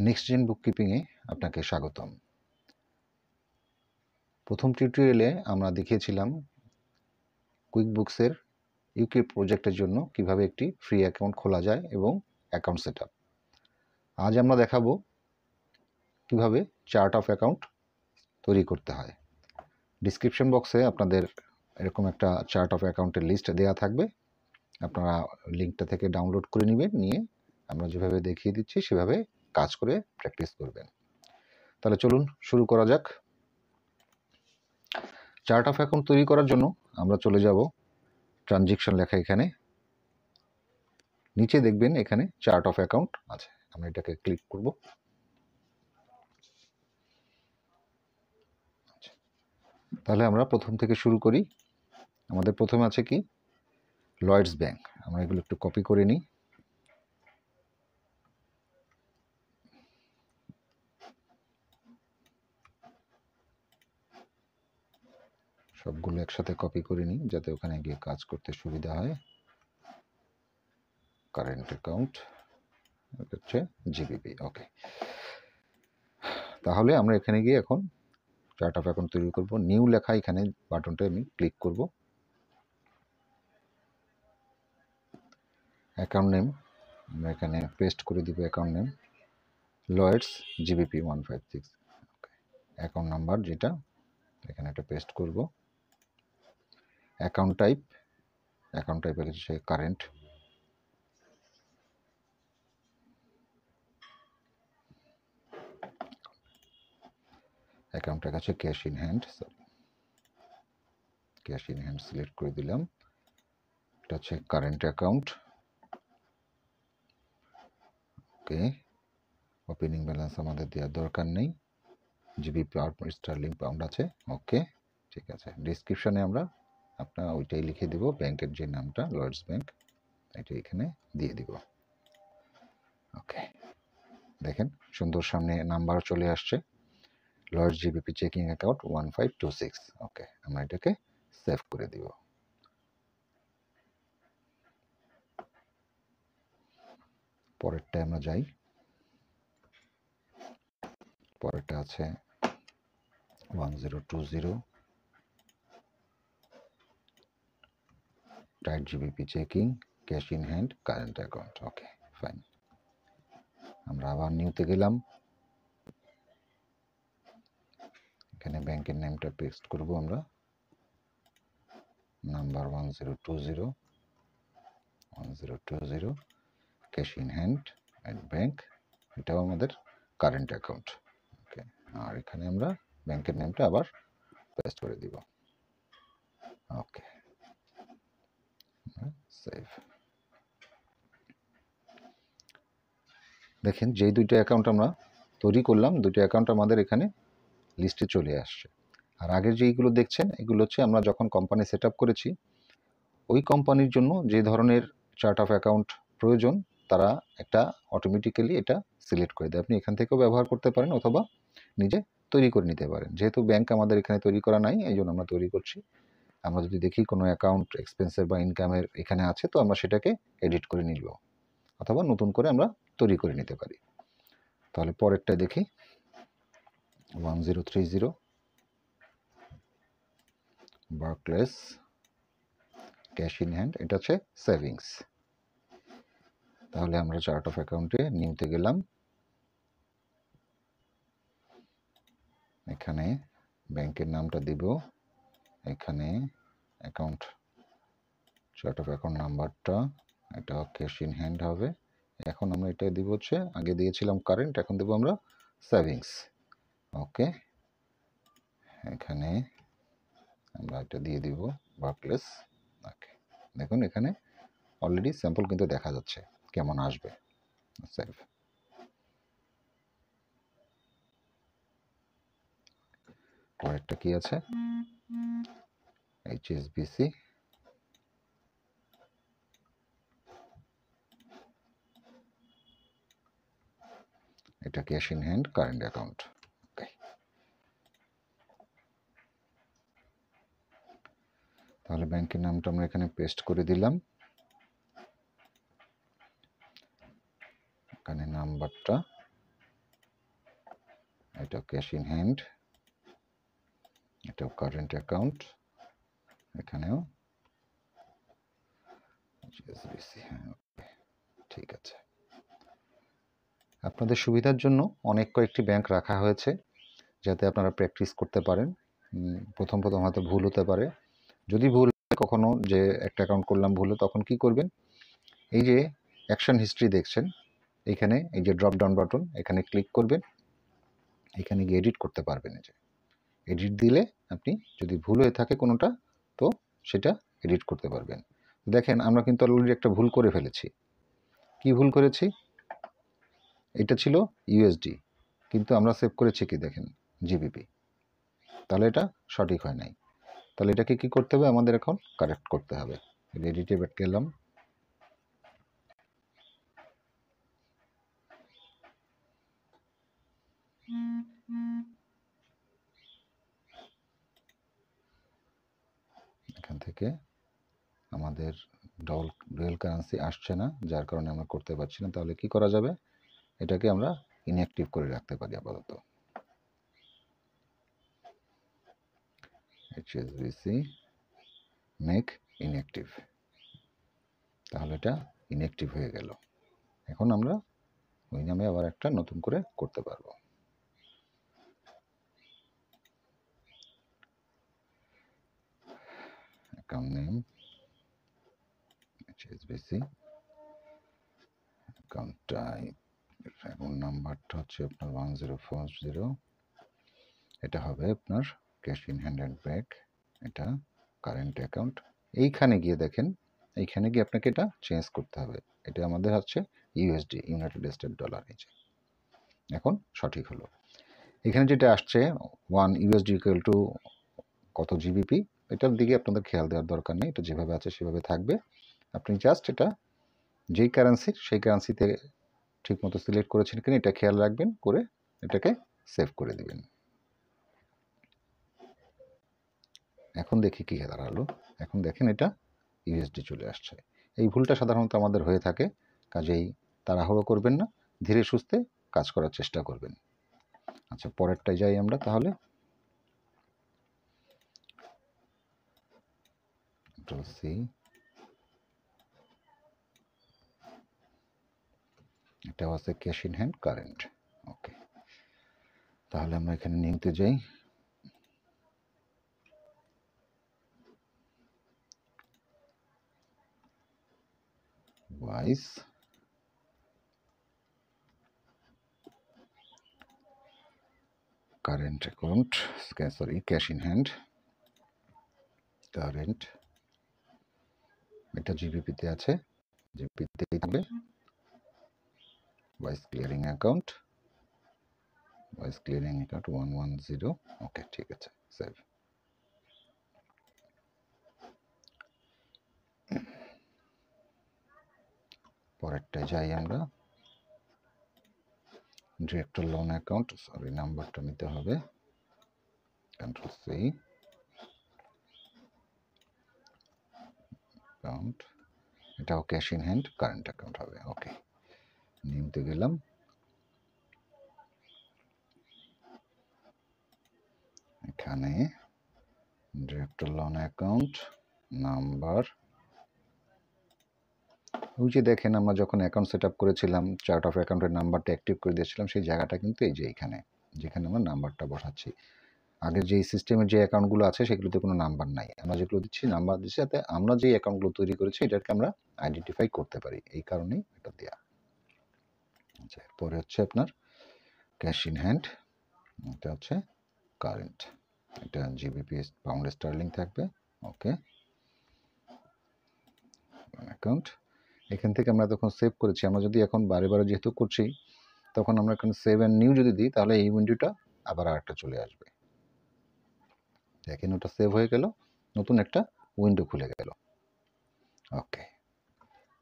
Next gen বুককিপিংয়ে আপনাকে স্বাগতম। প্রথম টিউটোরিয়ালে আমরা দেখিয়েছিলাম কুইকবুকসের ইউকে প্রজেক্টের জন্য কিভাবে একটি ফ্রি অ্যাকাউন্ট খোলা যায় এবং অ্যাকাউন্ট সেটআপ। আজ আমরা দেখাবো কিভাবে চার্ট অফ অ্যাকাউন্ট তৈরি করতে হয়। ডিসক্রিপশন বক্সে আপনাদের এরকম একটা চার্ট অফ অ্যাকাউন্টের লিস্ট দেওয়া থাকবে, আপনারা লিঙ্কটা থেকে ডাউনলোড করে নেবেন, নিয়ে আমরা যেভাবে দেখিয়ে দিচ্ছি সেভাবে কাজ করে প্র্যাকটিস করবেন। তাহলে চলুন শুরু করা যাক। চার্ট অফ অ্যাকাউন্ট তৈরি করার জন্য আমরা চলে যাব ট্রানজ্যাকশন লেখা, এখানে নিচে দেখবেন এখানে চার্ট অফ অ্যাকাউন্ট আছে, আমরা এটাকে ক্লিক করব। তাহলে আমরা প্রথম থেকে শুরু করি। আমাদের প্রথমে আছে কি, লয়েডস ব্যাংক। আমরা এগুলো একটু কপি করে নিই। সবগুলো একসাথে কপি করে নিই যাতে ওখানে গিয়ে কাজ করতে সুবিধা হয়। কারেন্ট অ্যাকাউন্ট হচ্ছে জিবিপি। ওকে, তাহলে আমরা এখানে গিয়ে এখন চার্ট অফ অ্যাকাউন্ট তৈরি করব। নিউ লেখা এখানে বাটনটা আমি ক্লিক করব। অ্যাকাউন্ট নেম আমরা এখানে পেস্ট করে দিব, account name Lloyds GBP 156। Account number যেটা এখানে একটা পেস্ট করব। অ্যাকাউন্ট টাইপ হচ্ছে কারেন্ট। অ্যাকাউন্টের কাছে cash in hand, cash in hand select করে দিলাম। এটা হচ্ছে কারেন্ট অ্যাকাউন্ট। ওকে, ওপেনিং ব্যালেন্স আমাদের দেওয়ার দরকার নেই, জিবিপি স্টার্লিং পাউন্ড আছে। ওকে, ঠিক আছে। ডিসক্রিপশনে আমরা আপনার ওইটাই লিখে দিব, ব্যাংকের যে নামটা লয়েডস ব্যাংক এটা এখানে দিয়ে দিব। ওকে, দেখেন সুন্দর সামনে নাম্বার চলে আসছে, লয়েডস জিবিপি চেকিং অ্যাকাউন্ট 1526। ওকে, আমরা এটাকে সেভ করে দিব। পরেরটা আমরা যাই। পরেরটা আছে 1020 tight GBP checking cash in hand current account. Okay, fine. আমরা আবার নিউতে গেলাম, এখানে ব্যাংকের নেমটা পেস্ট করব আমরা, number 1020 cash in hand at bank, এটাও আমাদের কারেন্ট অ্যাকাউন্ট। ওকে, আর এখানে আমরা ব্যাংকের নেমটা আবার পেস্ট করে দিব। ওকে, সেভ। দেখেন যেই দুইটা অ্যাকাউন্ট আমরা তৈরি করলাম, দুইটা অ্যাকাউন্ট আমাদের এখানে লিস্টে চলে আসছে। আর আগের যেইগুলো দেখছেন এগুলো হচ্ছে আমরা যখন কোম্পানি সেট আপ করেছি ওই কোম্পানির জন্য যে ধরনের চার্ট অফ অ্যাকাউন্ট প্রয়োজন তারা একটা অটোমেটিক্যালি এটা সিলেক্ট করে দেয়। আপনি এখান থেকেও ব্যবহার করতে পারেন অথবা নিজে তৈরি করে নিতে পারেন। যেহেতু ব্যাংক আমাদের এখানে তৈরি করা নাই, এই জন্য আমরা তৈরি করছি। আমরা যদি দেখি কোনো অ্যাকাউন্ট এক্সপেন্সের বা ইনকামের এখানে আছে, তো আমরা সেটাকে এডিট করে নিব অথবা নতুন করে আমরা তৈরি করে নিতে পারি। তাহলে পরেরটা দেখি, 1030 বার্কলেস ক্যাশ ইন হ্যান্ড, এটা হচ্ছে সেভিংস। তাহলে আমরা চার্ট অফ অ্যাকাউন্টে নিউতে গেলাম, এখানে ব্যাংকের নামটা দিব, এখানে অ্যাকাউন্ট চার্ট অফ অ্যাকাউন্ট নাম্বারটা, এটা ক্যাশ ইন হ্যান্ড হবে। এখন আমরা এটা দিব হচ্ছে, আগে দিয়েছিলাম কারেন্ট, এখন দেবো আমরা সেভিংস। ওকে, এখানে আমরা এটা দিয়ে দিব বার্কলেস। ওকে, দেখুন এখানে অলরেডি স্যাম্পল কিন্তু দেখা যাচ্ছে কেমন আসবে। সেভ। পরেরটা কি আছে, এইচএসবিসি, এটা cash in hand current account. তাহলে ব্যাংকের নামটা আমরা এখানে পেস্ট করে দিলাম, এখানে নাম্বারটা এটা ক্যাশ ইন হ্যান্ড, এটাও কারেন্ট অ্যাকাউন্ট, এখানেও ঠিক আছে। আপনাদের সুবিধার জন্য অনেক কয়েকটি ব্যাংক রাখা হয়েছে যাতে আপনারা প্র্যাকটিস করতে পারেন। প্রথম হয়তো ভুল হতে পারে, যদি ভুল কখনো যে একটা অ্যাকাউন্ট করলাম ভুল, তখন কি করবেন, এই যে অ্যাকশন হিস্ট্রি দেখছেন এখানে, এই যে ড্রপ ডাউন বাটন, এখানে ক্লিক করবেন, এখানে গিয়ে এডিট করতে পারবেন। এই যে এডিট দিলে আপনি যদি ভুল হয়ে থাকে কোনোটা, তো সেটা এডিট করতে পারবেন। দেখেন আমরা কিন্তু অলরেডি একটা ভুল করে ফেলেছি। কি ভুল করেছি? এটা ছিল ইউএসডি, কিন্তু আমরা সেভ করেছি কি দেখেন, জিবিপি। তাহলে এটা সঠিক হয় নাই। তাহলে এটাকে কি করতে হবে, আমাদের এখন কারেক্ট করতে হবে। এডিটে ব্যাক গেলাম, এখান থেকে আমাদের ডুয়াল কারেন্সি আসছে না, যার কারণে আমরা করতে পারছি না। তাহলে কি করা যাবে, এটাকে আমরা ইনঅ্যাক্টিভ করে রাখতে পারি আপাতত। HSBC মেক ইনঅ্যাক্টিভ, তাহলে এটা ইনঅ্যাক্টিভ হয়ে গেল। এখন আমরা ওই নামে আবার একটা নতুন করে করতে পারবো। Account name HSBC, account type, account নাম্বারটা হচ্ছে আপনার 1040, এটা হবে আপনার cash in hand and back, এটা কারেন্ট অ্যাকাউন্ট। এইখানে গিয়ে দেখেন, এইখানে গিয়ে আপনাকে এটা চেঞ্জ করতে হবে। এটা আমাদের হচ্ছে ইউএসডি, ইউনাইটেড স্টেট ডলার। এই যে এখন সঠিক হলো। এখানে যেটা আসছে 1 USD ইকুয়াল টু কত জিবিপি, এটার দিকে আপনাদের খেয়াল দেওয়ার দরকার নেই, এটা যেভাবে আছে সেভাবে থাকবে। আপনি জাস্ট এটা যেই কারেন্সির সেই কারেন্সিতে ঠিকমতো সিলেক্ট করেছেন কিনা এটা খেয়াল রাখবেন, করে এটাকে সেভ করে দিবেন। এখন দেখি কী দাঁড়ালো। এখন দেখেন এটা ইউএসডি চলে আসছে। এই ভুলটা সাধারণত আমাদের হয়ে থাকে, কাজেই তাড়াহুড়ো করবেন না, ধীরে সুস্থে কাজ করার চেষ্টা করবেন। আচ্ছা, পরেরটায় যাই আমরা তাহলে। সি, এটাও আছে ক্যাশ ইন হ্যান্ড কারেন্ট। ওকে, তাহলে আমরা এখানে নিতে যাই। Wise current account, sorry cash in hand current, এটা জিবিপিতে আছে, জিবিপিতেই থাকবে। Wise clearing account, wise clearing account 110। ওকে, ঠিক আছে, সেভ। পরেরটায় যাই আমরা। ডিরেক্টর লোন অ্যাকাউন্ট, সরি নাম্বারটা নিতে হবে, কন্ট্রোল সি, অ্যাকাউন্ট, এটাও cash in hand current account হবে। ওকে, নিতে গেলাম, এখানে ডিরেক্টর লোন অ্যাকাউন্ট নাম্বার, ওই যে দেখেন আমরা যখন অ্যাকাউন্ট সেট আপ করেছিলাম, চার্ট অফ অ্যাকাউন্টের নাম্বারটা অ্যাক্টিভ করে দিয়েছিলাম, সেই জায়গাটা কিন্তু এই যে এইখানে, যেখানে আমরা নাম্বারটা বসাচ্ছি। আগের যে সিস্টেমের যে অ্যাকাউন্টগুলো আছে সেগুলোতে কোনো নাম্বার নাই, আমরা যেগুলো দিচ্ছি নাম্বার দিচ্ছি, যাতে আমরা যে অ্যাকাউন্টগুলো তৈরি করেছি এটাকে আমরা আইডেন্টিফাই করতে পারি, এই কারণেই এটা দেওয়া। আচ্ছা, এরপরে হচ্ছে আপনার ক্যাশ ইন হ্যান্ড, এটা হচ্ছে কারেন্ট, এটা জিবিপি পাউন্ড স্টার্লিং থাকবে। ওকে, অ্যাকাউন্ট, এখান থেকে আমরা যখন সেভ করেছি, আমরা যদি এখন বারে বারে যেহেতু করছি, তখন আমরা এখানে সেভ অ্যান্ড নিউ যদি দিই, তাহলে এই উইন্ডোটা আবার আরেকটা চলে আসবে। দেখেন ওটা সেভ হয়ে গেল, নতুন একটা উইন্ডো খুলে গেল। ওকে,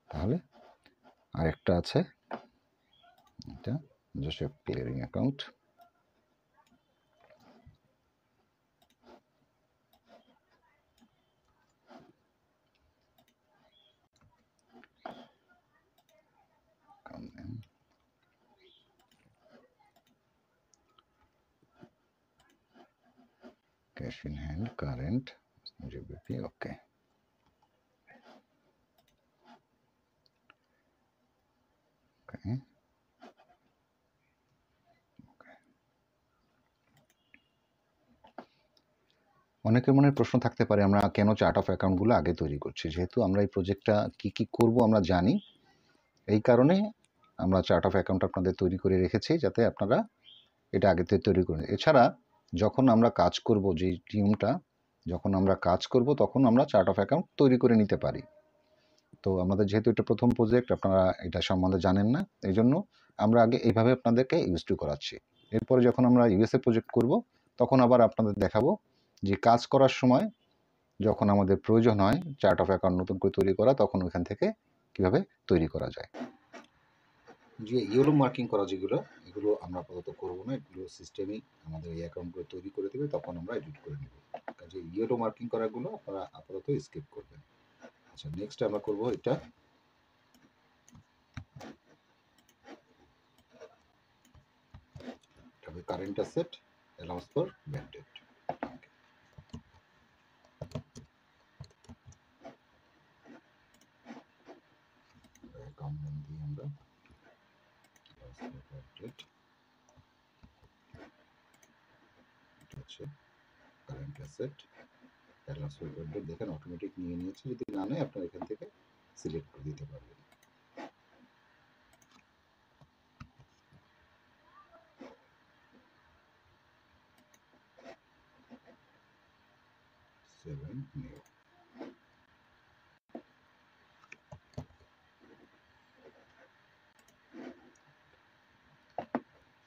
তাহলে আরেকটা আছে, এটা Joseph clearing account, cash in hand current GBP, okay. অনেকের মনে প্রশ্ন থাকতে পারে আমরা কেন চার্ট অফ অ্যাকাউন্টগুলো আগে তৈরি করছি। যেহেতু আমরা এই প্রজেক্টটা কি করব আমরা জানি, এই কারণে আমরা চার্ট অফ অ্যাকাউন্ট আপনাদের তৈরি করে রেখেছি যাতে আপনারা এটা আগে থেকে তৈরি করেন। এছাড়া যখন আমরা কাজ করব, যে টিমটা যখন আমরা কাজ করব তখন আমরা চার্ট অফ অ্যাকাউন্ট তৈরি করে নিতে পারি। তো আমাদের যেহেতু এটা প্রথম প্রজেক্ট, আপনারা এটা সম্বন্ধে জানেন না, এই জন্য আমরা আগে এইভাবে আপনাদেরকে ইউজ টু করাচ্ছি। এরপরে যখন আমরা ইউএসএ প্রজেক্ট করব তখন আবার আপনাদের দেখাবো যে কাজ করার সময় যখন আমাদের প্রয়োজন হয় চার্ট অফ অ্যাকাউন্ট নতুন করে তৈরি করা, তখন ওইখান থেকে কিভাবে তৈরি করা যায়। যে ইয়েলো মার্কিং করা যেগুলো, এগুলো আমরা আপাতত করবো না, এগুলো সিস্টেমই আমাদের এই অ্যাকাউন্টগুলো তৈরি করে দেবে, তখন আমরা এডিট করে নেব। কাজে ইয়েলো মার্কিং করাগুলো আপনারা আপাতত স্কিপ করবেন। আচ্ছা, নেক্সট আমরা করব এটা current asset allowance for bad date. Account name দিয়ে আমরা এটা হচ্ছে current asset allowance for bad date. দেখেন অটোমেটিক নিয়ে নিয়েছে, যদি না নেয় আপনারা এখান থেকে সিলেক্ট করে দিতে পারবেন।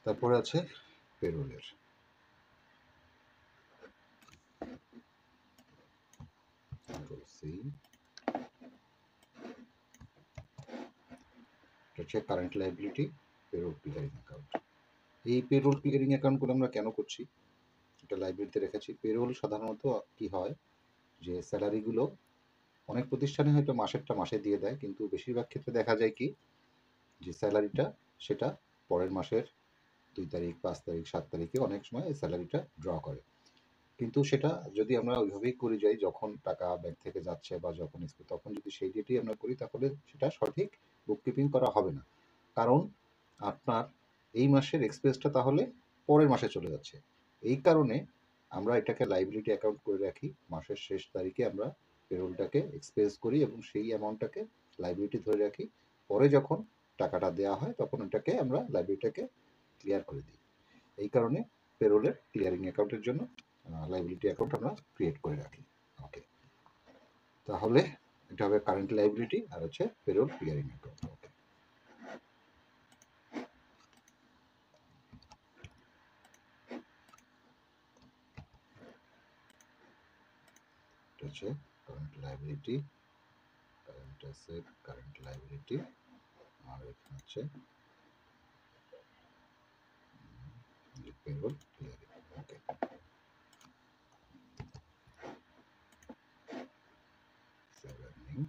তারপরে আছে পেরোলের, current liability payroll clearing account. এই পেরোল ক্লিয়ারিং অ্যাকাউন্টগুলো আমরা কেন করছি, এটা লাইব্রেরিতে রেখেছি। পেরোল সাধারণত কি হয় যে স্যালারিগুলো অনেক প্রতিষ্ঠানে হয়তো মাসেরটা মাসে দিয়ে দেয়, কিন্তু বেশিরভাগ ক্ষেত্রে দেখা যায় কি যে স্যালারিটা সেটা পরের মাসের 2 তারিখ, 5 তারিখ, 7 তারিখে অনেক সময় এই স্যালারিটা ড্র করে। কিন্তু সেটা যদি আমরা ওইভাবেই করে যাই, যখন টাকা ব্যাংক থেকে যাচ্ছে বা যখন তখন যদি সেই ডেটেই আমরা করি, তাহলে সেটা সঠিক বুককিপিং করা হবে না। কারণ আপনার এই মাসের এক্সপেন্সটা তাহলে পরের মাসে চলে যাচ্ছে। এই কারণে আমরা এটাকে লাইবিলিটি অ্যাকাউন্ট করে রাখি। মাসের শেষ তারিখে আমরা পেরোলটাকে এক্সপেন্স করি এবং সেই অ্যামাউন্টটাকে লাইবিলিটি ধরে রাখি। পরে যখন টাকাটা দেওয়া হয় তখন ওটাকে আমরা লাইবিলিটিটাকে ক্লিয়ার করে দিই। এই কারণে পেরোলের ক্লিয়ারিং অ্যাকাউন্টের জন্য লাইবিলিটি অ্যাকাউন্ট আমরা ক্রিয়েট করে রাখি। ওকে, তাহলে এটা হবে কারেন্ট লাইবিলিটি আর হচ্ছে পেরোল ক্লিয়ারিং অ্যাকাউন্ট। ওকে, এটা হচ্ছে current liability, current asset, current liability, আর এখানে হচ্ছে পেরোল ক্লিয়ারিং। ওকে, সেভেনিং,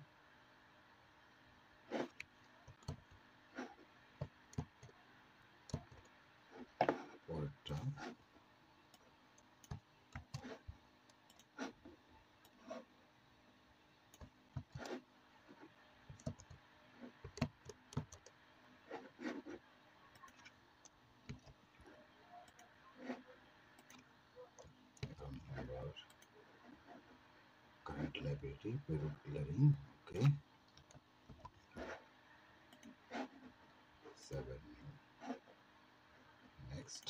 পরেরটা current liability, payroll clearing. Okay, 7 next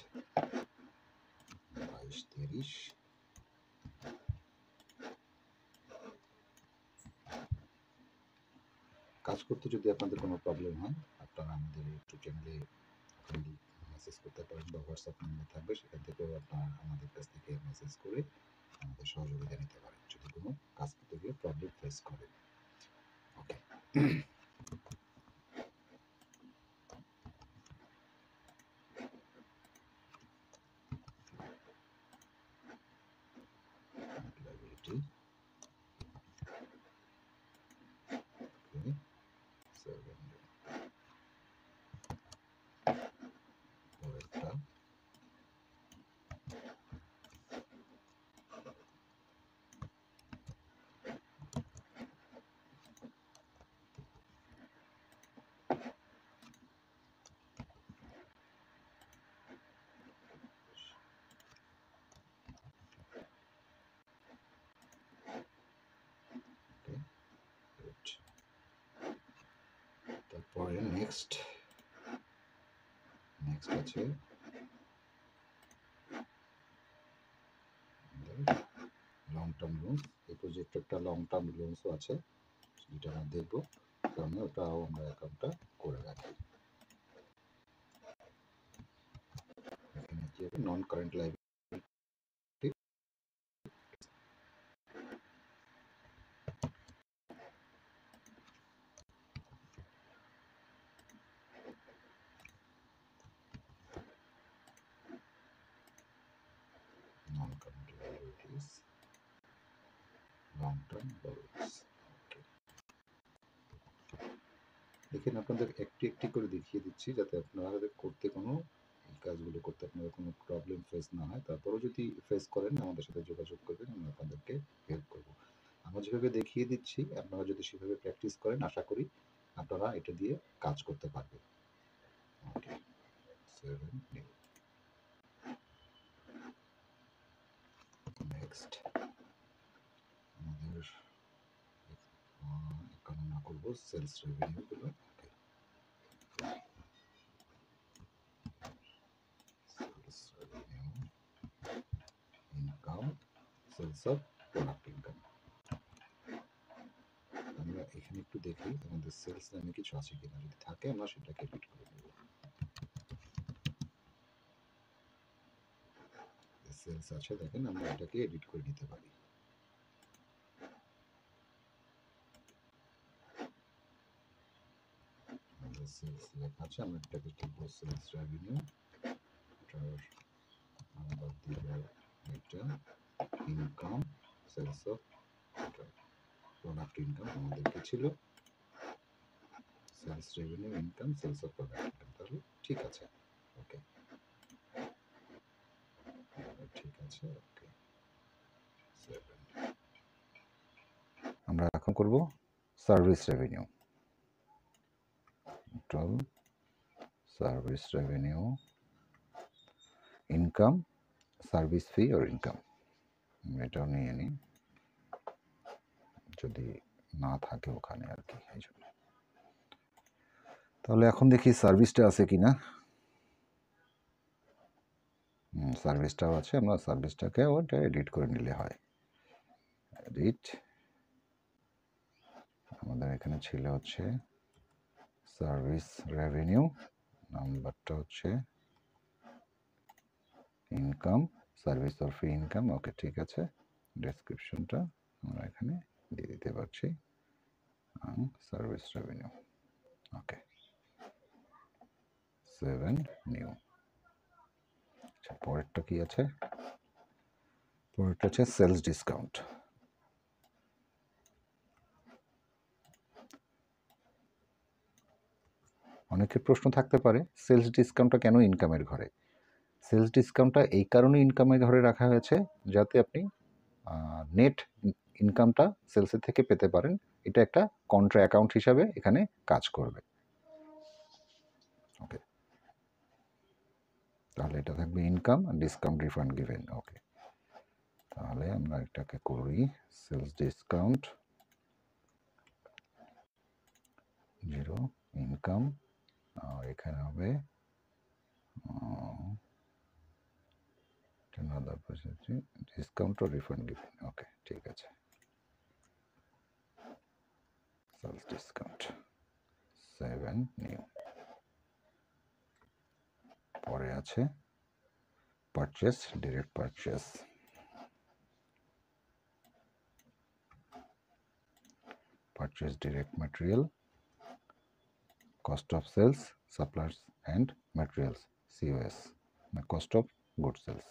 22-30। কাজ করতে যদি আপনাদের কোনো প্রবলেম হয়, আপনারা আমাদের ইউটিউব চ্যানেলে মেসেজ করতে পারেন বা হোয়াটসঅ্যাপ নাম্বার থাকবে, সেখান থেকেও আপনারা আমাদের কাছ থেকে মেসেজ করে আমাদের সহযোগিতা নিতে পারেন যদি কোনো কাজ করতে গিয়ে প্রবলেম ফেস করেন। ওকে, liability, okay, 7 পরেরটা নেক্সট আছে লং টার্ম লোনস। এই প্রজেক্টে একটা লং টার্ম লোনসও আছে, যেটা আমরা দেখবো, কারণ ওটাও আমরা অ্যাকাউন্টটা করে রাখি। এখানে কি হবে, নন কারেন্ট লাইবিলিটি, নন current liabilities, long term loans. দেখেন, আপনাদের একটি একটি করে দেখিয়ে দিচ্ছি যাতে আপনাদের করতে কোনো কাজগুলো করতে আপনাদের কোনো প্রবলেম ফেস না হয়। তারপরেও যদি ফেস করেন আমাদের সাথে যোগাযোগ করবেন, আমরা আপনাদেরকে হেল্প করব। আমরা যেভাবে দেখিয়ে দিচ্ছি আপনারা যদি সেভাবে প্র্যাকটিস করেন, আশা করি আপনারা এটা দিয়ে কাজ করতে পারবেন। ওকে, 7 নেক্সট আমাদের গণনা করব সেলস রেভিনিউগুলো। Income, sales of product income. আমরা এখানে একটু দেখি আমাদের সেলস নামে কিছু আছে কিনা, যদি থাকে আমরা সেটাকে এডিট করে নেব। সেলস আছে, দেখেন আমরা এটাকে এডিট করে নিতে পারি। সেলস লেখা আছে, আমরা এটাকে লিখবো সেলস রেভিনিউ, নাম্বার দিব এটা, income, sales of product income আমাদেরকে ছিল, sales revenue, income, sales of product income. তাহলে ঠিক আছে, ওকে, ঠিক আছে, ওকে। আমরা এখন করব service revenue. Total service revenue, income, service fee আর ইনকাম, এটাও নিয়ে নিই যদি না থাকে ওখানে আর কি, এই জন্য। তাহলে এখন দেখি সার্ভিসটা আছে কিনা। সার্ভিসটাও আছে, আমরা সার্ভিসটাকে ওটা এডিট করে নিলে হয়। এডিট, আমাদের এখানে ছিল হচ্ছে সার্ভিস রেভিনিউ, নাম্বারটা হচ্ছে income, service or fee income. Okay, ঠিক আছে, ডেসক্রিপশনটা আমরা এখানে দিয়ে দিতে পারছি, সার্ভিস রেভিনিউ। ওকে, 7 নিউ। আচ্ছা, পরেরটা কি আছে? পরেরটা হচ্ছে সেলস ডিসকাউন্ট। অনেকের প্রশ্ন থাকতে পারে সেলস ডিসকাউন্টটা কেন ইনকামের ঘরে। সেলস ডিসকাউন্টটা এই কারণে ইনকামের ঘরে রাখা হয়েছে যাতে আপনি নেট ইনকামটা সেলসের থেকে পেতে পারেন। এটা একটা কন্ট্রা অ্যাকাউন্ট হিসাবে এখানে কাজ করবে। ওকে, তাহলে এটা থাকবে ইনকাম, ডিসকাউন্ট, রিফান্ড গিভেন। ওকে, তাহলে আমরা এটাকে করি সেলস ডিসকাউন্ট 0, ইনকাম, আর এখানে হবে ডিসকাউন্ট ও রিফান্ড গিভেন। ওকে, ঠিক আছে, সেলস ডিসকাউন্ট 7 নিউ। পরে আছে purchase, direct purchase. Purchase direct material, cost of sales, suppliers and materials, COS, cost of goods sales.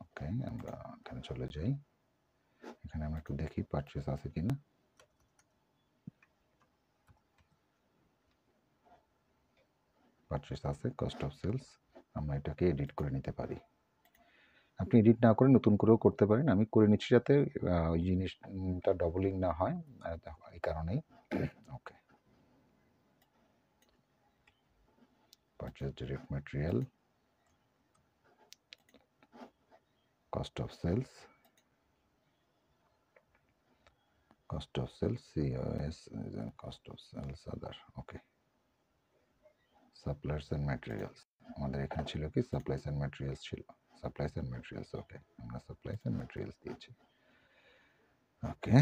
ওকে, আমরা এখানে চলে যাই, এখানে আমরা একটু দেখি পারচেস আছে কিনা। পারচেস আছে, কস্ট অফ সেলস, আমরা এটাকে এডিট করে নিতে পারি। আপনি এডিট না করে নতুন করেও করতে পারেন, আমি করে নিচ্ছি যাতে ওই জিনিসটা ডবলিং না হয়, এই কারণেই। Okay, purchase direct material, cost of sales, cost of sales, COS, cost of sales, other, okay. Supplies and materials, আমাদের এখানে ছিল কি সাপ্লাইস এন্ড ম্যাটেরিয়ালস ছিল, সাপ্লাইস এন্ড ম্যাটেরিয়ালস, ওকে, আমরা সাপ্লাইস এন্ড ম্যাটেরিয়ালস দিয়েছি, ওকে।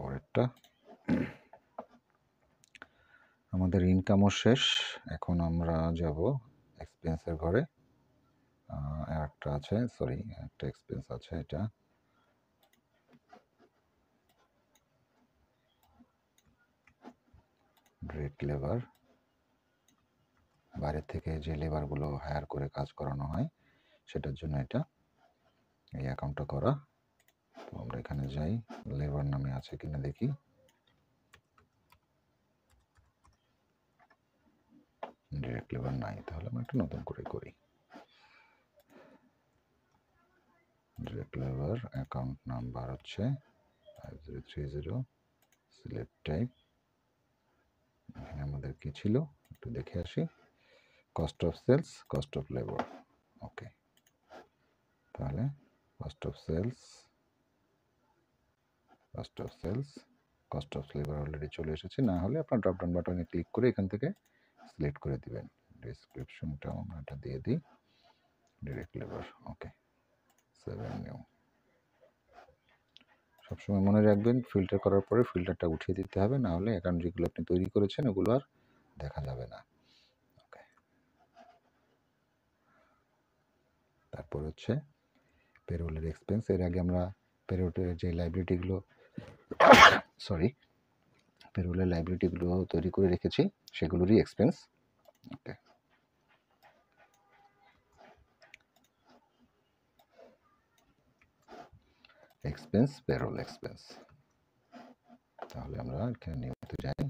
পরেরটা, আমাদের ইনকামও শেষ, এখন আমরা যাব এক্সপেন্সের ঘরে। একটা আছে, সরি, একটা এক্সপেন্স আছে, এটা ডিরেক্ট লেবার, বাইরে থেকে যে লেবারগুলো হায়ার করে কাজ করানো হয় সেটার জন্য এটা এই অ্যাকাউন্টটা করা। তো আমরা এখানে যাই, লেবার নামে আছে কিনা দেখি, ডিরেক্ট লেবার নাই, তাহলে আমরা একটা নতুন করে করি। ডিরেক্ট লেবার অ্যাকাউন্ট নাম্বার হচ্ছে 5030, সিলেক্ট টাইপ, এখানে আমাদের কি ছিল একটু দেখে আসি, cost of sales, cost of labour, okay. তাহলে cost of sales, cost of sales, cost of labour already চলে এসেছে, না হলে আপনার ড্রপ ডাউন বাটনে ক্লিক করে এখান থেকে সিলেক্ট করে দিবেন। ডেসক্রিপশনটাও আমরা এটা দিয়ে দিই, ডিরেক্ট লেবার, ওকে। 7 নিউ, সবসময় মনে রাখবেন ফিল্টার করার পরে ফিল্টারটা উঠিয়ে দিতে হবে, না হলে অ্যাকাউন্ট যেগুলো আপনি তৈরি করেছেন ওগুলো আর দেখা যাবে না, ওকে। তারপর হচ্ছে পেরোলের এক্সপেন্স, এর আগে আমরা পেরোলের যে লাইব্রেরিটিগুলো, সরি, পেরোলের লাইব্রেরিটিগুলো তৈরি করে রেখেছি সেগুলোরই এক্সপেন্স, ওকে। এক্সপেন্স, পেরোল এক্সপেন্স, তাহলে আমরা এখানে নিয়মিত যাই,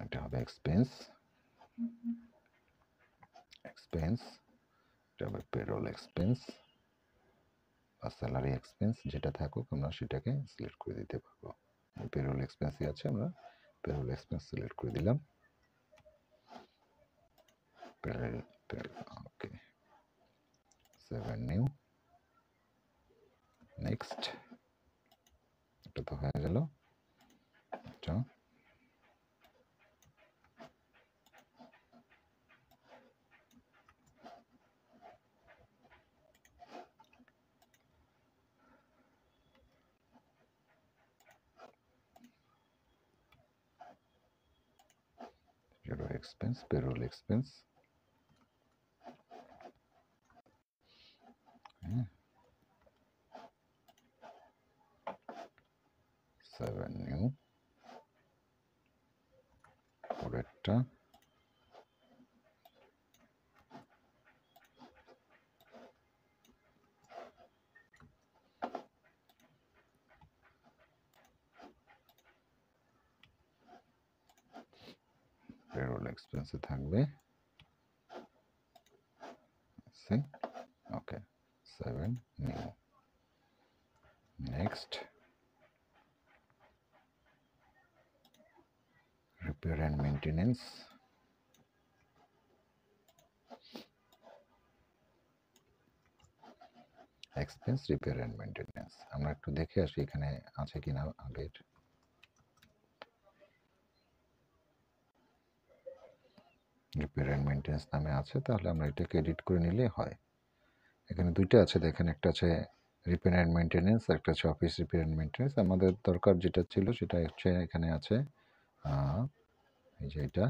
এটা হবে এক্সপেন্স, এক্সপেন্স, এটা হবে পেরোল এক্সপেন্স বা স্যালারি এক্সপেন্স, যেটা থাকুক আমরা সেটাকে সিলেক্ট করে দিতে পারবো। পেরোল এক্সপেন্সই আছে, আমরা পেরোল এক্সপেন্স সিলেক্ট করে দিলাম, ওকে। 7 নিউ, নেক্সট, এটা তো হয়ে গেল, আচ্ছা। এক্সপেন্স, পেরোল এক্সপেন্স, 7 নিউ, পরেরটা পেরোল এক্সপেন্সে থাকবে, ওকে। 7 new, next, repair and maintenance, expense, repair and maintenance, আমরা একটু দেখে আসি এখানে আছে কিনা আগের, রিপেয়ার অ্যান্ড মেনটেনেন্স নামে আছে, তাহলে আমরা এটাকে এডিট করে নিলে হয়। এখানে দুইটা আছে দেখেন, একটা আছে রিপেয়ার অ্যান্ড মেনটেনেন্স, একটা আছে অফিস রিপেয়ার অ্যান্ড মেনটেনেন্স, আমাদের দরকার যেটা ছিল সেটা হচ্ছে এখানে আছে এই যে এটা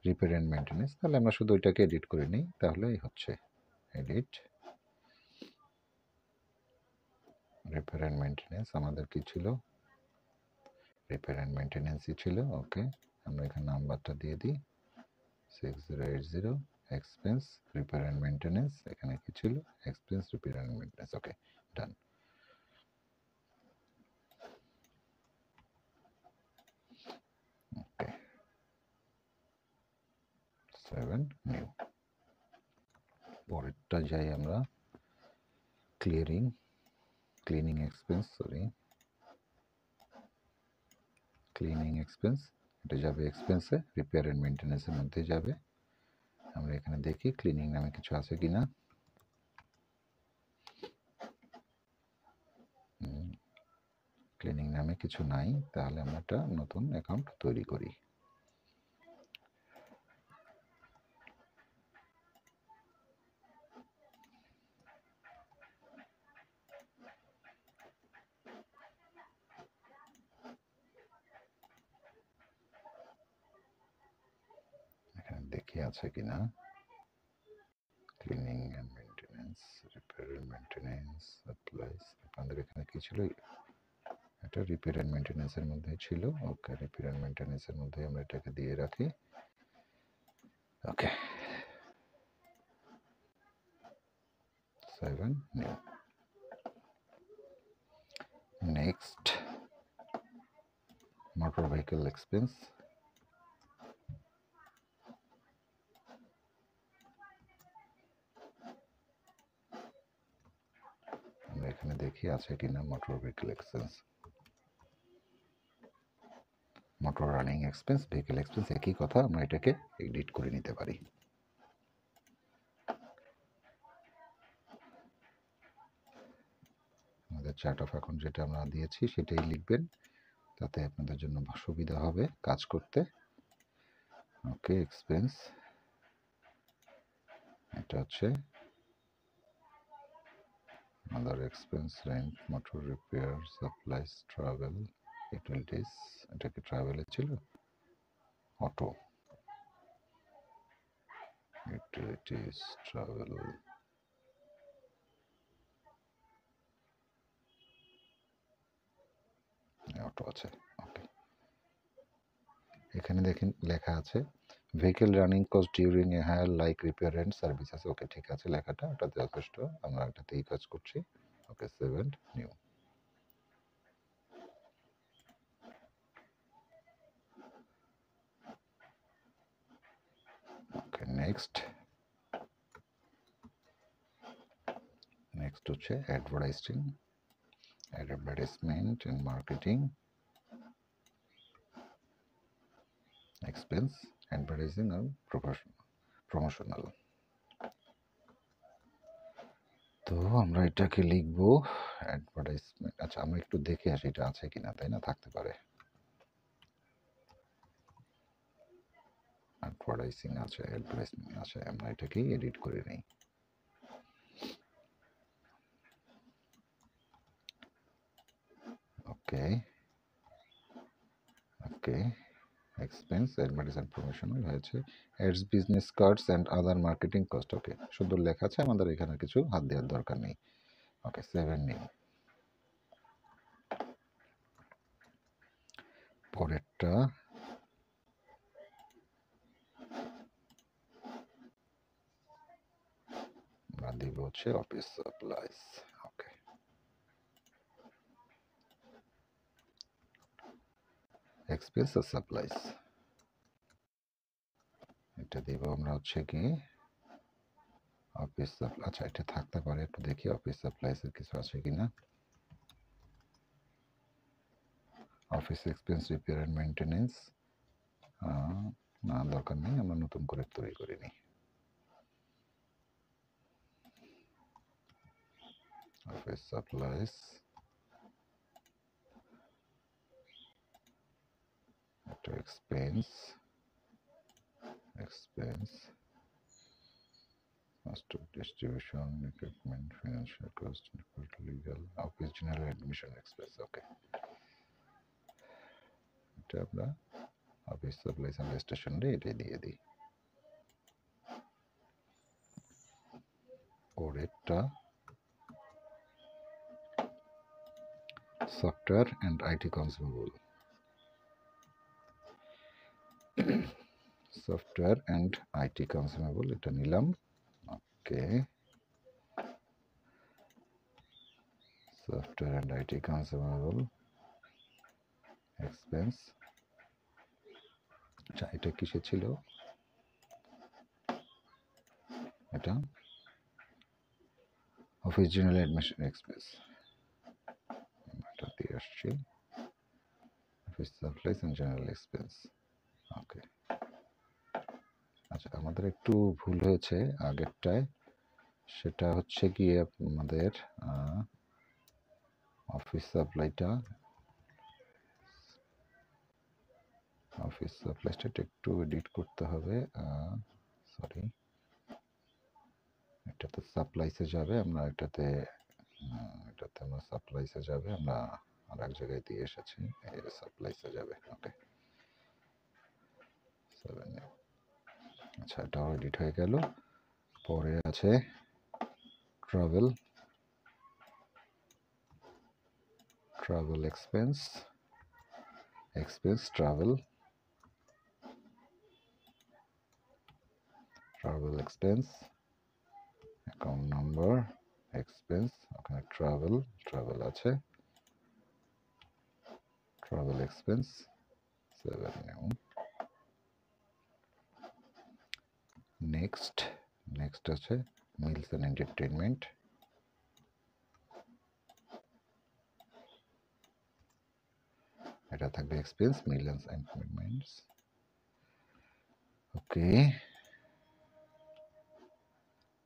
রিপেয়ার অ্যান্ড মেনটেনেন্স, তাহলে আমরা শুধু ওইটাকে এডিট করে নিই, তাহলেই হচ্ছে এডিট, রিপেয়ার অ্যান্ড মেনটেনেন্স, আমাদের কি ছিল, রিপেয়ার অ্যান্ড মেনটেনেন্সই ছিল, ওকে। আমরা এখানে নাম্বারটা দিয়ে দিই 6080, এক্সপেন্স রিপেয়ার অ্যান্ড মেনটেন্যান্স, এখানে কি ছিল expense repair and maintenance. Okay, done. Okay, 7 new. পরেরটা যাই আমরা, ক্লিনিং এক্সপেন্স, ক্লিনিং এক্সপেন্স, এটা যাবে এক্সপেন্সে, রিপেয়ার অ্যান্ড মেনটেন্যান্সের মধ্যে যাবে। আমরা এখানে দেখি ক্লিনিং নামে কিছু আছে কিনা। ক্লিনিং নামে কিছু নাই, তাহলে আমরা একটা নতুন অ্যাকাউন্ট তৈরি করি। এখানে দেখি আছে কিনা, cleaning and maintenance, repair and maintenance, supplies. আপনাদের এখানে কি ছিল, এটা রিপেয়ার অ্যান্ড মেনটেন্যান্সের মধ্যে ছিল। ওকে, রিপেয়ার অ্যান্ড মেনটেন্যান্সের মধ্যে আমরা এটাকে দিয়ে রাখি। ওকে, 7 new. Next, motor vehicle expense. আমরা এখানে দেখি আছে কিনা motor vehicle expense. Motor running expense, vehicle expense একই কথা, আমরা এটাকে এডিট করে নিতে পারি। আমাদের চার্ট অফ অ্যাকাউন্ট যেটা আমরা দিয়েছি সেটাই লিখবেন, তাতে আপনাদের জন্য সুবিধা হবে কাজ করতে। ওকে, এক্সপেন্স, এটা হচ্ছে other expense, rent, motor repair, supplies, travel, utilities. এটা কি ট্রাভেলের ছিল? অটো, ইউটিলিটিস, ট্রাভেল, অটো আছে। ওকে, এখানে দেখেন লেখা আছে vehicle running cost during a hire like repair and services. Okay, ঠিক আছে, লেখাটা ওটা যথেষ্ট, আমরা এটাতেই কাজ করছি। Okay, 7 new. ওকে, নেক্সট হচ্ছে advertisement and marketing expense, advertising আর প্রমোশনাল। তো আমরা এটাকে লিখবো অ্যাডভার্টাইজমেন্ট। আচ্ছা, আমরা একটু দেখে আসি এটা আছে কিনা, তাই না? থাকতে পারে, অ্যাডভার্টাইজিং আছে, অ্যাডভার্টাইজমেন্ট আছে, আমরা এটাকেই এডিট করে নিই। Okay, okay, expense, advertisement, promotional হয়েছে, ads, business cards and other marketing cost. Okay, সুন্দর লেখা আছে, আমাদের এখানে কিছু হাত দেওয়ার দরকার নেই। ওকে, 7 নিউ। পরেরটা আমরা দিব হচ্ছে অফিস সাপ্লাইজ। ওকে, এক্সপেন্স আর সাপ্লাইজ, এটা দিব আমরা হচ্ছে কি অফিস সাপ্লাই। আচ্ছা, এটা থাকতে পারে, একটু দেখি অফিস সাপ্লাইজের কিছু আছে কিনা। Office expense, repair and maintenance, না দরকার নেই, আমরা নতুন করে তৈরি করে নিই। অফিস সাপ্লাইজ, এটা expense, cost of distribution, equipment, financial cost, legal, office general admission expense. ওকে, এটা আমরা অফিস সাপ্লাইজ অ্যান্ড স্টেশনারি এটাই দিয়ে দিই। পরেরটা software and IT consumable. Software and IT consumable এটা নিলাম। Okay, software and IT consumable expense. আচ্ছা, এটা কিসে ছিল? এটা অফিস জেনারেল অ্যাডমিশন এক্সপেন্স, এটা দিয়ে আসছি office supplies and general expense. Okay, আচ্ছা আমাদের একটু ভুল হয়েছে আগেরটায়, সেটা হচ্ছে গিয়ে আমাদের অফিস সাপ্লাইটা একটু এডিট করতে হবে। সরি, এটাতে সাপ্লাইসে যাবে, আমরা এটাতে আমরা সাপ্লাইসে যাবে, আমরা আর এক জায়গায় দিয়ে এসেছি, সাপ্লাইসে যাবে। ওকে, আচ্ছা এটাও এডিট হয়ে গেল। পরে আছে travel expense travel expense, account number, expense, ওখানে ট্রাভেল আছে, ট্রাভেল এক্সপেন্স 7 নিউ। নেক্সট আছে মিলস অ্যান্ড এন্টারটেইনমেন্ট, এটা থাকবে এক্সপেন্স মিলস অ্যান্ড এন্টারটেইনমেন্টস। ওকে,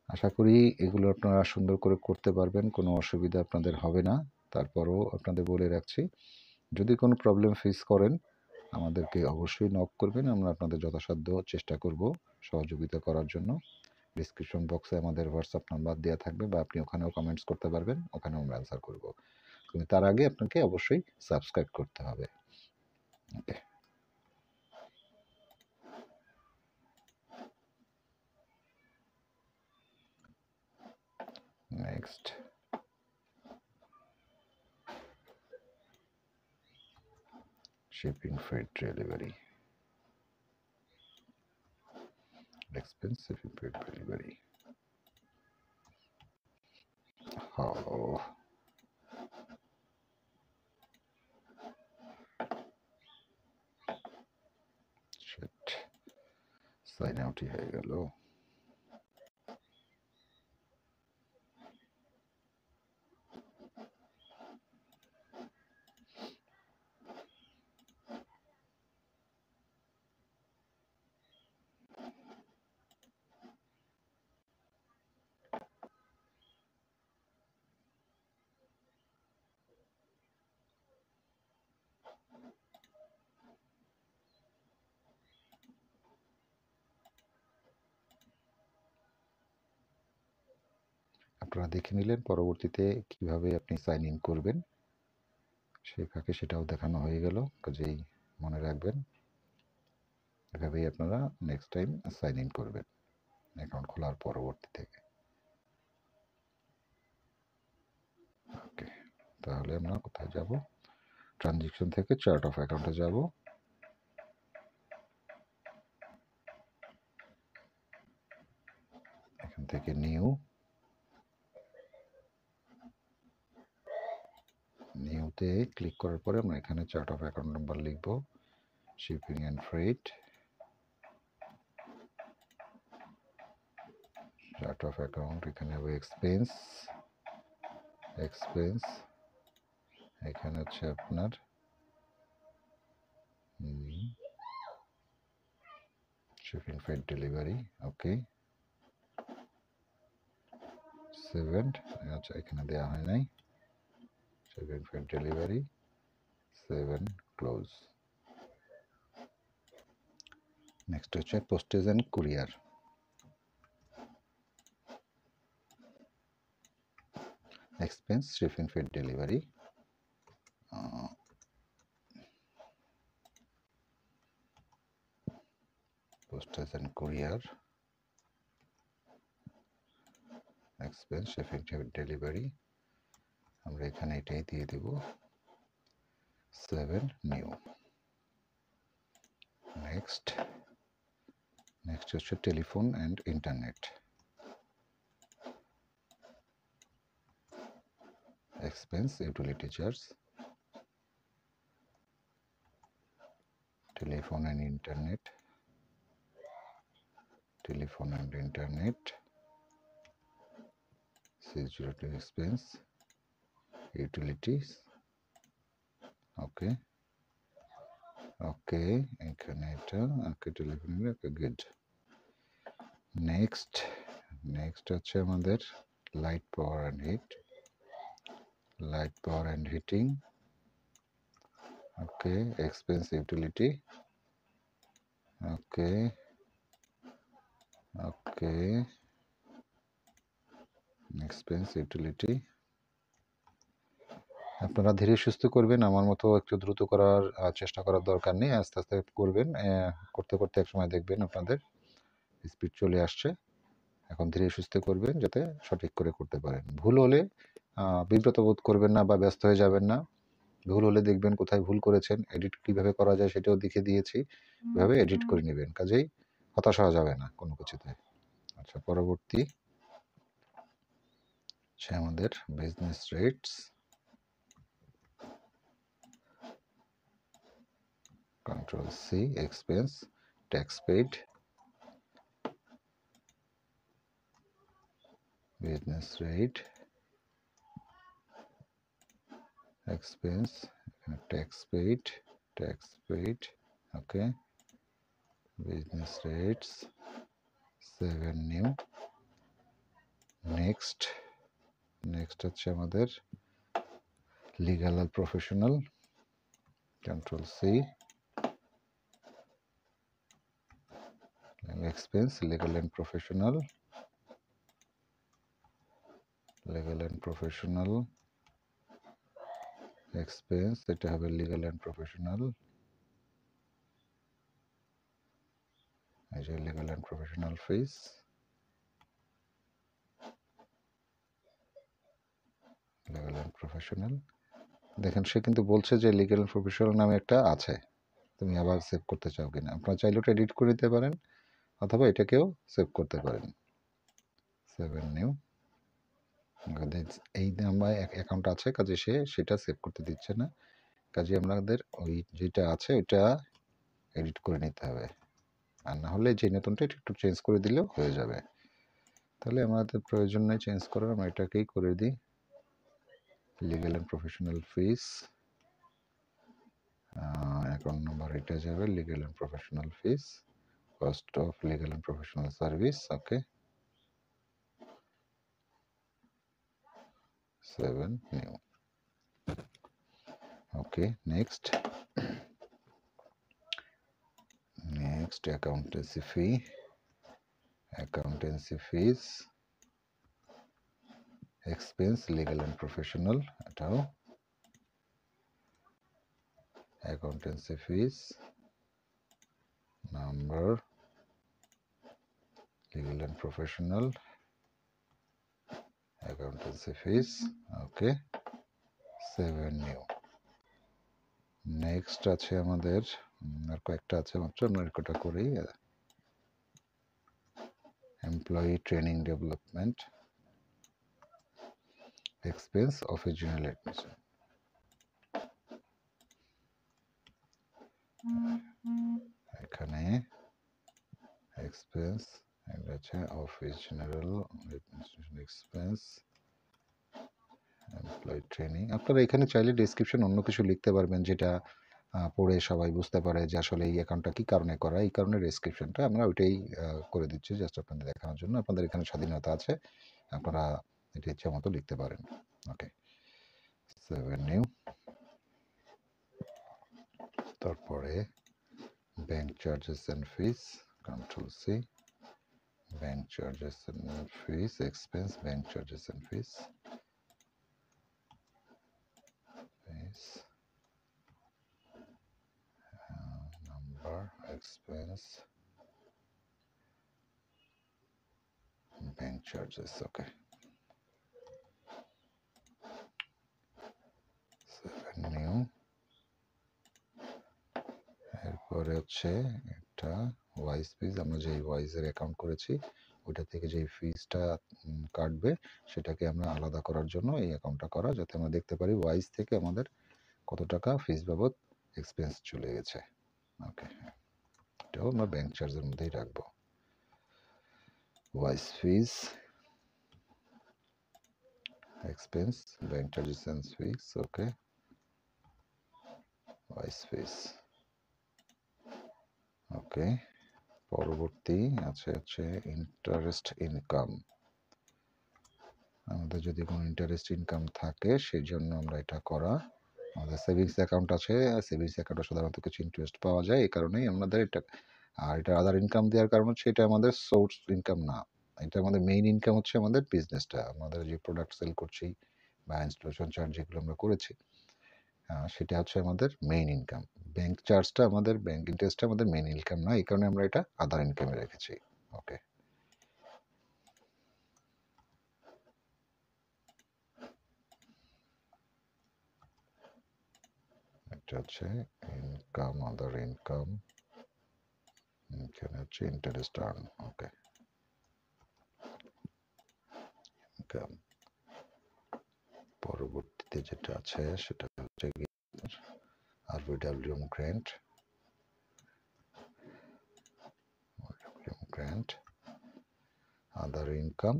আশা করি এগুলো আপনারা সুন্দর করে করতে পারবেন, কোনো অসুবিধা আপনাদের হবে না। তারপরও আপনাদের বলে রাখছি, যদি কোনো প্রবলেম ফেস করেন আমাদেরকে অবশ্যই নক করবেন, আমরা আপনাদের যথাসাধ্য চেষ্টা করব সহযোগিতা করার জন্য। ডিসক্রিপশন বক্সে আমাদের হোয়াটসঅ্যাপ নাম্বার দেওয়া থাকবে, বা আপনি ওখানেও কমেন্টস করতে পারবেন, ওখানেও আমরা অ্যান্সার করব। কিন্তু তার আগে আপনাকে অবশ্যই সাবস্ক্রাইব করতে হবে। ওকে, next shipping, freight, delivery expense, shipping, freight, delivery. Oh, shit, sign out হয়ে গেল। আপনারা দেখে নিলেন, পরবর্তীতে কিভাবে আপনি সাইন ইন করবেন সেই ফাঁকে সেটাও দেখানো হয়ে গেল। কাজেই মনে রাখবেন, এভাবেই আপনারা নেক্সট টাইম সাইন ইন করবেন অ্যাকাউন্ট খোলার পরবর্তী থেকে। ওকে, তাহলে আমরা কোথায় যাব? ট্রানজেকশন থেকে চার্ট অফ অ্যাকাউন্টে যাব। এখান থেকে নিউতে ক্লিক করার পরে আমরা এখানে চার্ট অফ অ্যাকাউন্ট নাম্বার লিখব, shipping and freight, chart of account, এখানে হবে এক্সপেন্স, এখানে হচ্ছে আপনার শিপিং, ফ্রেট, ডেলিভারি। ওকে, 7, আচ্ছা এখানে দেওয়া হয় নাই, shipping, freight, delivery 7 close. Next হচ্ছে postage and courier, expense, shipping, freight, delivery, postage and courier, expense, shipping, freight, delivery, আমরা এখানে এটাই দিয়ে দেব 7 নিউ। নেক্সট নেক্সট হচ্ছে telephone and internet, expense utility charge, telephone and internet, telephone and internet, security expense, utilities, okay, okay, এখানে এটা okay, telephone, okay, good. Next হচ্ছে আমাদের light power and heat, light power and heating, okay, expense utility, okay, okay, expense utility. আপনারা ধীরে সুস্থ করবেন, আমার মতো একটু দ্রুত করার চেষ্টা করার দরকার নেই, আস্তে আস্তে করবেন, করতে করতে একসময় দেখবেন আপনাদের স্পিড চলে আসছে। এখন ধীরে সুস্থ করবেন যাতে সঠিক করে করতে পারেন। ভুল হলে বিব্রত বোধ করবেন না বা ব্যস্ত হয়ে যাবেন না। ভুল হলে দেখবেন কোথায় ভুল করেছেন, এডিট কিভাবে করা যায় সেটাও দেখে দিয়েছি, এভাবে এডিট করে নেবেন, কাজেই হতাশ হওয়া যাবে না কোনো কিছুতে। আচ্ছা, পরবর্তী হচ্ছে আমাদের business rates, Control C, expense, tax paid, business rate, expense, tax paid, okay, business rates, 7 new. Next হচ্ছে আমাদের legal and professional, Control C, expense, legal and professional, expense, এটা হবে legal and professional, এই যে legal and professional fees, legal and professional। দেখেন সে কিন্তু বলছে যে লিগ্যাল এন্ড প্রফেশনাল নামে একটা আছে, তুমি আবার সেভ করতে চাও কিনা। আপনারা চাইলে ওটা এডিট করে দিতে পারেন অথবা এটাকেও সেভ করতে পারেন। 7 নিউ, এই আমার অ্যাকাউন্ট আছে, কাজে সে সেটা সেভ করতে দিচ্ছে না, কাজে আমাদের ওই যেটা আছে ওইটা এডিট করে নিতে হবে, আর না হলে যে নতুনটা একটু চেঞ্জ করে দিলেও হয়ে যাবে। তাহলে আমাদের প্রয়োজন নেই চেঞ্জ করার, আমরা এটাকেই করে দিই legal and professional fees, account number এটা যাবে legal and professional fees, cost of legal and professional service, okay, 7 new, okay. Next accountancy fees, expense legal and professional, এটাও accountancy fees, number legal and professional, accountancy fees, okay, 7 new. Next আছে আমাদের আর কয়েকটা আছে মাত্র, আমরা রেকর্ডটা করি। Employee training development, expense of a general admission, এখানে এক্সপেন্স আছে office general administration expense, employee training. আপনারা এখানে চাইলে ডেসক্রিপশন অন্য কিছু লিখতে পারবেন যেটা পড়ে সবাই বুঝতে পারে যে আসলে এই অ্যাকাউন্টটা কী কারণে করা, এই কারণে ডেসক্রিপশনটা আমরা ওইটাই করে দিচ্ছি জাস্ট আপনাদের দেখানোর জন্য। আপনাদের এখানে স্বাধীনতা আছে, আপনারা এটা ইচ্ছা মতো লিখতে পারেন, ওকে। 7 নিউ, তারপরে bank charges and fees, control C, bank charges and fees, expense bank charges and fees, number, expense, bank charges, okay. 7 new, এরপরে হচ্ছে এটা ওয়াইজ ফিজ, আমরা যেই ওয়াইজের অ্যাকাউন্ট করেছি ওইটা থেকে যেই ফিজটা কাটবে সেটাকে আমরা আলাদা করার জন্য এই অ্যাকাউন্টটা করা, যাতে আমরা দেখতে পারি ওয়াইজ থেকে আমাদের কত টাকা ফিজ বাবদ এক্সপেন্স চলে গেছে। ওকে, এটাও আমরা ব্যাংক চার্জের মধ্যেই রাখবো। Wise fees expense, bank charges and fees. Okay, Wise fees. Okay, পরবর্তী আছে হচ্ছে ইন্টারেস্ট ইনকাম। আমাদের যদি কোনো ইন্টারেস্ট ইনকাম থাকে সেই জন্য আমরা এটা করা। আমাদের সেভিংস অ্যাকাউন্ট আছে, সেভিংস অ্যাকাউন্টে সাধারণত কিছু ইন্টারেস্ট পাওয়া যায়, এই কারণেই আমাদের এটা। আর এটা আদার ইনকাম দেওয়ার কারণ হচ্ছে এটা আমাদের সোর্স ইনকাম না, এটা আমাদের মেইন ইনকাম হচ্ছে আমাদের বিজনেসটা, আমাদের যে প্রোডাক্ট সেল করছি বা ইনস্টলেশন চার্জ যেগুলো আমরা করেছি সেটা হচ্ছে আমাদের মেইন ইনকাম। ব্যাংক চার্জটা আমাদের, ব্যাংক ইন্টারেস্টটা আমাদের মেইন ইনকাম না, এই কারণে আমরা এটা আদার ইনকামে রেখেছি। ওকে, এটা হচ্ছে ইনকাম, আদার ইনকাম, এখানে হচ্ছে ইন্টারেস্ট আর্ন। ওকে, ইনকাম। পরবর্তীতে যেটা আছে সেটা হচ্ছে RWM grant, grant, other income,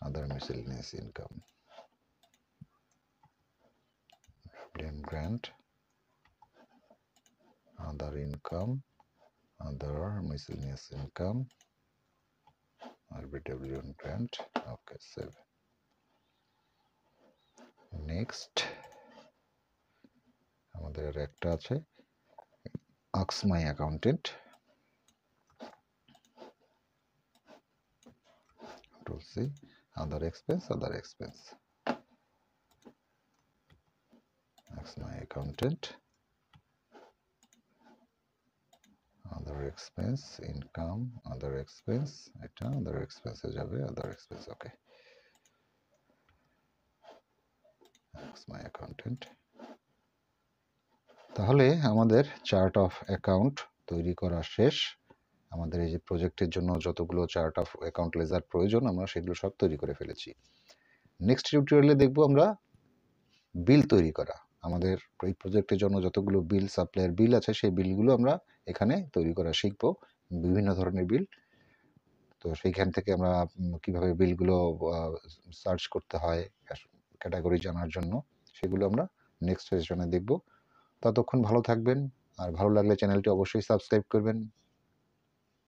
other miscellaneous income, grant, other income, other miscellaneous income, RWM grant. Okay, save. Next আমাদের একটা আছে ask my accountant, Control C, other expense, other expense. Ask my accountant, other expense, income, other expense, এটা other expense এ যাবে, other expense। Okay, ask my accountant। তাহলে আমাদের chart of account তৈরি করা শেষ। আমাদের এই যে প্রজেক্টের জন্য যতগুলো চার্ট অফ অ্যাকাউন্ট লেজার প্রয়োজন আমরা সেগুলো সব তৈরি করে ফেলেছি। নেক্সট টিউটোরিয়ালে দেখব আমরা বিল তৈরি করা। আমাদের এই প্রজেক্টের জন্য যতগুলো বিল, সাপ্লায়ার বিল আছে সেই বিলগুলো আমরা এখানে তৈরি করা শিখব, বিভিন্ন ধরনের বিল। তো সেইখান থেকে আমরা কিভাবে বিলগুলো সার্চ করতে হয় ক্যাটাগরি জানার জন্য, সেগুলো আমরা নেক্সট সেশনে দেখব। ততক্ষণ ভালো থাকবেন, আর ভালো লাগলে চ্যানেলটি অবশ্যই সাবস্ক্রাইব করবেন।